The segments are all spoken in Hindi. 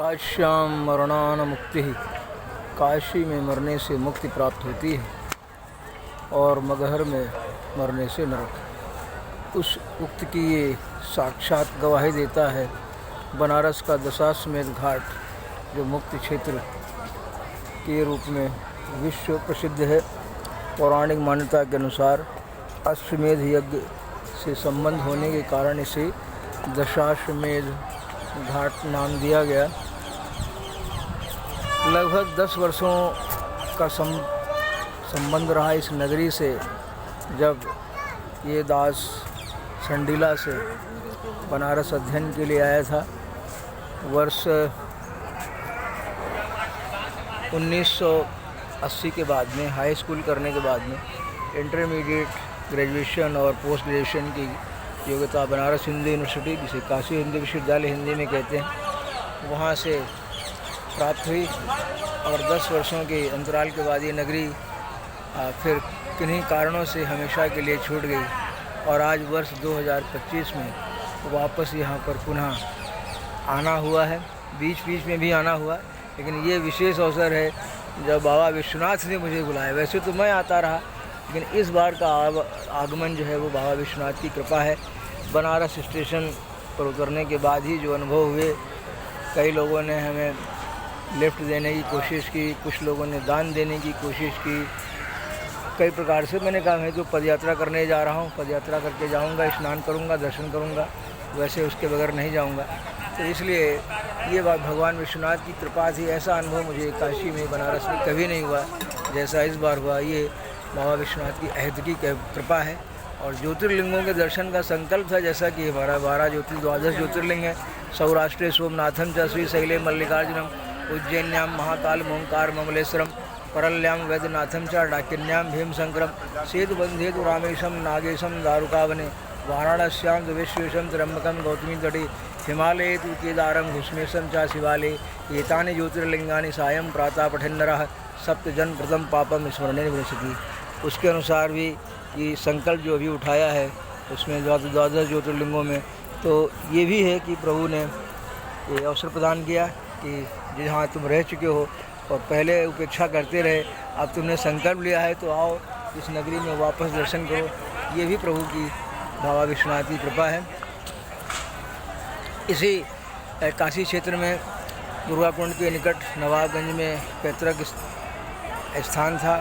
काश्याम मरणान मुक्ति, काशी में मरने से मुक्ति प्राप्त होती है और मगहर में मरने से नरक। उस उक्त की ये साक्षात गवाही देता है बनारस का दशाश्वमेध घाट, जो मुक्ति क्षेत्र के रूप में विश्व प्रसिद्ध है। पौराणिक मान्यता के अनुसार अश्वमेध यज्ञ से संबंध होने के कारण इसे दशाश्वमेध घाट नाम दिया गया। लगभग 10 वर्षों का संबंध रहा इस नगरी से। जब ये दास संडीला से बनारस अध्ययन के लिए आया था, वर्ष 1980 के बाद में, हाई स्कूल करने के बाद में इंटरमीडिएट, ग्रेजुएशन और पोस्ट ग्रेजुएशन की योग्यता बनारस हिंदू यूनिवर्सिटी, जिसे काशी हिंदू विश्वविद्यालय हिंदी में कहते हैं, वहाँ से प्राप्त हुई। और 10 वर्षों के अंतराल के बाद ये नगरी फिर किन्हीं कारणों से हमेशा के लिए छूट गई और आज वर्ष 2025 में वापस यहाँ पर पुनः आना हुआ है। बीच बीच में भी आना हुआ, लेकिन ये विशेष अवसर है जब बाबा विश्वनाथ ने मुझे बुलाया। वैसे तो मैं आता रहा, लेकिन इस बार का आगमन जो है वो बाबा विश्वनाथ की कृपा है। बनारस स्टेशन पर उतरने के बाद ही जो अनुभव हुए, कई लोगों ने हमें लिफ्ट देने की कोशिश की, कुछ लोगों ने दान देने की कोशिश की, कई प्रकार से। मैंने कहा मैं तो पदयात्रा करने जा रहा हूँ, पदयात्रा करके जाऊँगा, स्नान करूँगा, दर्शन करूँगा, वैसे उसके बगैर नहीं जाऊँगा। तो इसलिए ये बात भगवान विश्वनाथ की कृपा थी। ऐसा अनुभव मुझे काशी में, बनारस में कभी नहीं हुआ जैसा इस बार हुआ। ये बाबा विश्वनाथ की अहद की कृपा है। और ज्योतिर्लिंगों के दर्शन का संकल्प था, जैसा कि हमारा 12 ज्योतिर्लिंग है। सौराष्ट्रे सोमनाथम च श्रीशैले मल्लिकार्जुनम, उज्जैन्याम महाकाल ओंकार मंगलेश्वरम, परल्याम वैद्यनाथम च डाकिन्याम भीमशंकरम, सेतुबंधेतु रामेशम नागेशम दारुकावने, वाराणस्याम विश्वेशम त्र्यंबकम गौतमी तटे, हिमालये तु केदारम घुष्मेशम च शिवालये, एतानि ज्योतिर्लिंगानि सायं प्रातः पठन्नरः सप्तजन प्रथम पापम स्मरणे विनश्यति। उसके अनुसार भी ये संकल्प जो अभी उठाया है, उसमें 12 ज्योतिर्लिंगों में तो ये भी है कि प्रभु ने ये अवसर प्रदान किया कि जहाँ तुम रह चुके हो और पहले उपेक्षा करते रहे, अब तुमने संकल्प लिया है तो आओ इस नगरी में वापस दर्शन करो। ये भी प्रभु की, बाबा विश्वनाथ की कृपा है। इसी काशी क्षेत्र में दुर्गाकुंड के निकट नवाबगंज में पैतृक स्थान था।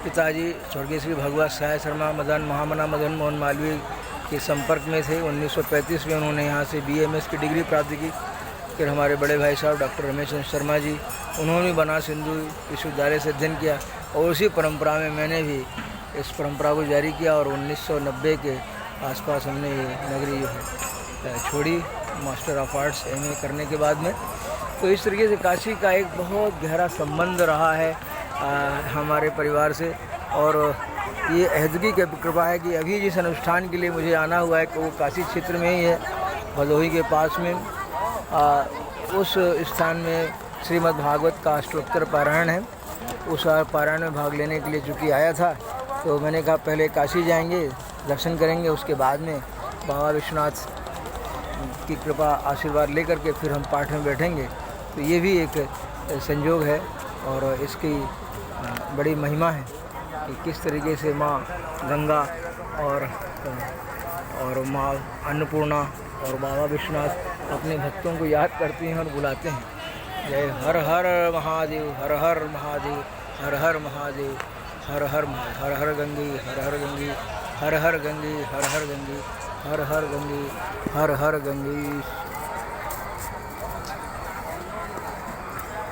पिताजी स्वर्गीय श्री भगवत सहाय शर्मा मदन महामना मदन मोहन मालवीय के संपर्क में थे। 1935 में उन्होंने यहाँ से BMS की डिग्री प्राप्त की। फिर हमारे बड़े भाई साहब डॉक्टर रमेश चंद्र शर्मा जी, उन्होंने बनारस हिंदू विश्वविद्यालय से अध्ययन किया और उसी परंपरा में मैंने भी इस परंपरा को जारी किया। और 1990 के आसपास हमने ये नगरी जो है छोड़ी, मास्टर ऑफ आर्ट्स MA करने के बाद में। तो इस तरीके से काशी का एक बहुत गहरा संबंध रहा है हमारे परिवार से। और ये अहदगी की कृपा है कि अभी जिस अनुष्ठान के लिए मुझे आना हुआ है, वो काशी क्षेत्र में ही है, भदोही के पास में। उस स्थान में श्रीमद् भागवत का अष्टोत्तर पारायण है। उस पारायण में भाग लेने के लिए चूँकि आया था, तो मैंने कहा पहले काशी जाएंगे, दर्शन करेंगे, उसके बाद में बाबा विश्वनाथ की कृपा आशीर्वाद लेकर के फिर हम पाठ में बैठेंगे। तो ये भी एक संयोग है और इसकी बड़ी महिमा है कि किस तरीके से माँ गंगा और माँ अन्नपूर्णा और बाबा विश्वनाथ अपने भक्तों को याद करती हैं और बुलाते हैं। जय हर हर महादेव, हर हर महादेव, हर हर महादेव, हर हर हर हर गंगे, हर हर गंगे, हर हर गंगे, हर हर गंगे, हर हर गंगे, हर हर गंगे।